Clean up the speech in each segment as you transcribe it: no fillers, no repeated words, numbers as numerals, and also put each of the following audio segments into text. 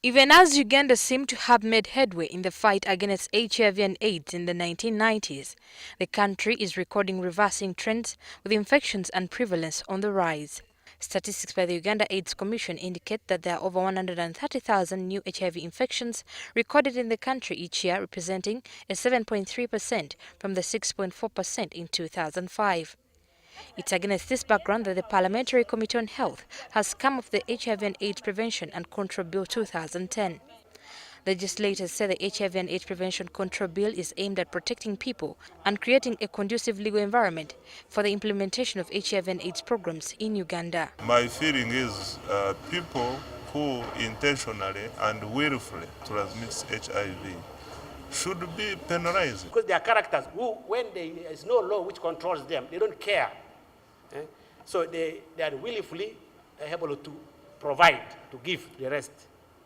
Even as Uganda seemed to have made headway in the fight against HIV and AIDS in the 1990s, the country is recording reversing trends with infections and prevalence on the rise. Statistics by the Uganda AIDS Commission indicate that there are over 130,000 new HIV infections recorded in the country each year, representing a 7.3% from the 6.4% in 2005. It's against this background that the Parliamentary Committee on Health has come up with the HIV and AIDS Prevention and Control Bill 2010. Legislators say the HIV and AIDS Prevention Control Bill is aimed at protecting people and creating a conducive legal environment for the implementation of HIV and AIDS programs in Uganda. My feeling is people who intentionally and willfully transmit HIV should be penalized. Because they are characters who, when there is no law which controls them, they don't care. So they are willfully able to provide, to give the rest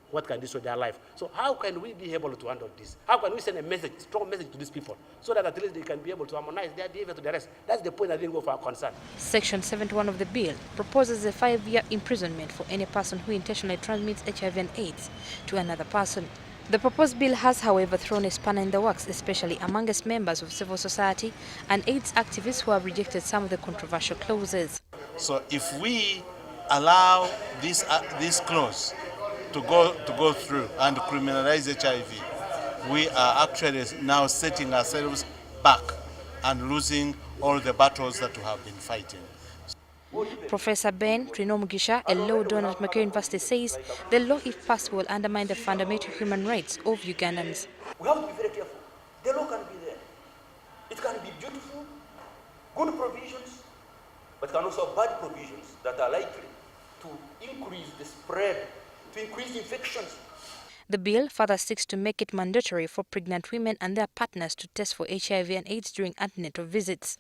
what can destroy their life. So how can we be able to handle this? How can we send a message, strong message to these people, so that at least they can be able to harmonize their behavior to the rest? That's the point I think of our concern. Section 71 of the bill proposes a 5-year imprisonment for any person who intentionally transmits HIV and AIDS to another person. The proposed bill has, however, thrown a spanner in the works, especially amongst members of civil society and AIDS activists who have rejected some of the controversial clauses. So if we allow this clause to go through and criminalize HIV, we are actually now setting ourselves back and losing all the battles that we have been fighting. Professor Ben Trinomugisha, a law donor at Macquarie University, says the law, if passed, will undermine the fundamental human rights of Ugandans. We have to be very careful. The law can be there. It can be beautiful, good provisions, but can also have bad provisions that are likely to increase the spread, to increase infections. The bill further seeks to make it mandatory for pregnant women and their partners to test for HIV and AIDS during antenatal visits.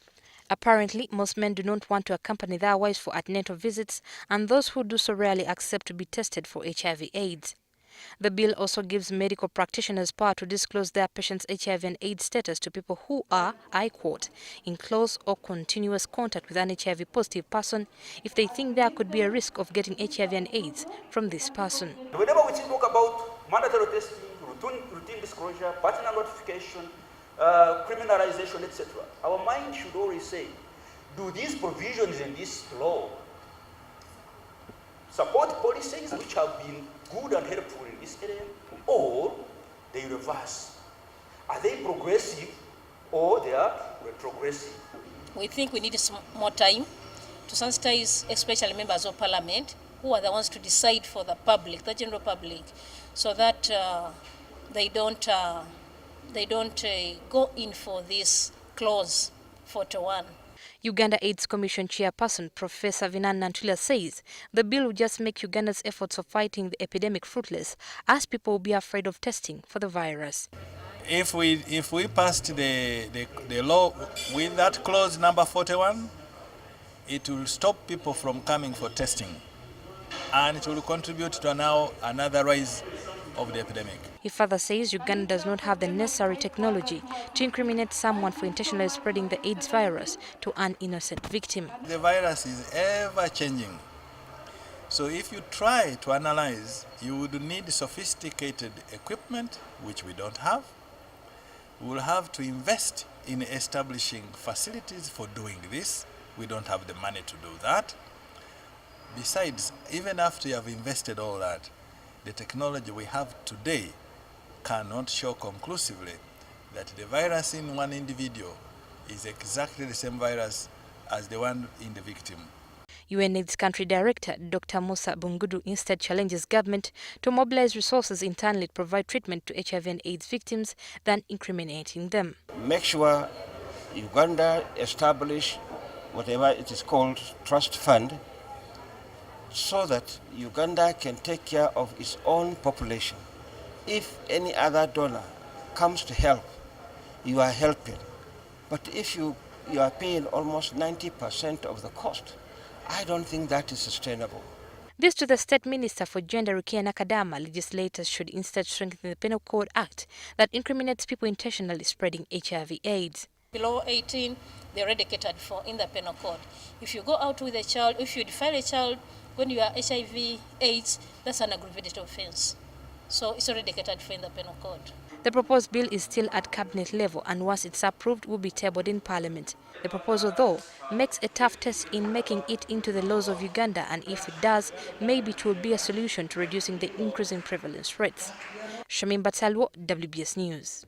Apparently, most men do not want to accompany their wives for antenatal visits, and those who do so rarely accept to be tested for HIV/AIDS. The bill also gives medical practitioners power to disclose their patients' HIV and AIDS status to people who are, I quote, in close or continuous contact with an HIV-positive person if they think there could be a risk of getting HIV and AIDS from this person. Whenever we talk about mandatory testing, routine disclosure, partner notification, criminalization, etc., our mind should always say, do these provisions in this law support policies which have been good and helpful in this area, or they reverse? Are they progressive or they are retrogressive? We think we need some more time to sensitize, especially members of parliament, who are the ones to decide for the public, the general public, so that they don't go in for this clause 41. Uganda AIDS Commission Chairperson Professor Vinan Nantula says the bill will just make Uganda's efforts of fighting the epidemic fruitless, as people will be afraid of testing for the virus. If we passed the law with that clause number 41, it will stop people from coming for testing, and it will contribute to now another rise of the epidemic. He further says Uganda does not have the necessary technology to incriminate someone for intentionally spreading the AIDS virus to an innocent victim. The virus is ever changing. So if you try to analyze, you would need sophisticated equipment, which we don't have. We will have to invest in establishing facilities for doing this. We don't have the money to do that. Besides, even after you have invested all that, the technology we have today cannot show conclusively that the virus in one individual is exactly the same virus as the one in the victim. UNAIDS Country Director Dr. Musa Bungudu instead challenges government to mobilize resources internally to provide treatment to HIV and AIDS victims than incriminating them. Make sure Uganda establish whatever it is called trust fund, so that Uganda can take care of its own population. If any other donor comes to help, you are helping. But if you are paying almost 90% of the cost, I don't think that is sustainable. This to the State Minister for Gender, Rukia Nakadama. Legislators should instead strengthen the Penal Code Act that incriminates people intentionally spreading HIV/AIDS. Below 18, they're already catered for in the penal code. If you go out with a child, if you defile a child when you are HIV/AIDS, that's an aggravated offense. So it's already catered for in the penal code. The proposed bill is still at cabinet level and once it's approved will be tabled in parliament. The proposal, though, makes a tough test in making it into the laws of Uganda, and if it does, maybe it will be a solution to reducing the increasing prevalence rates. Shamim Bataliwo, WBS News.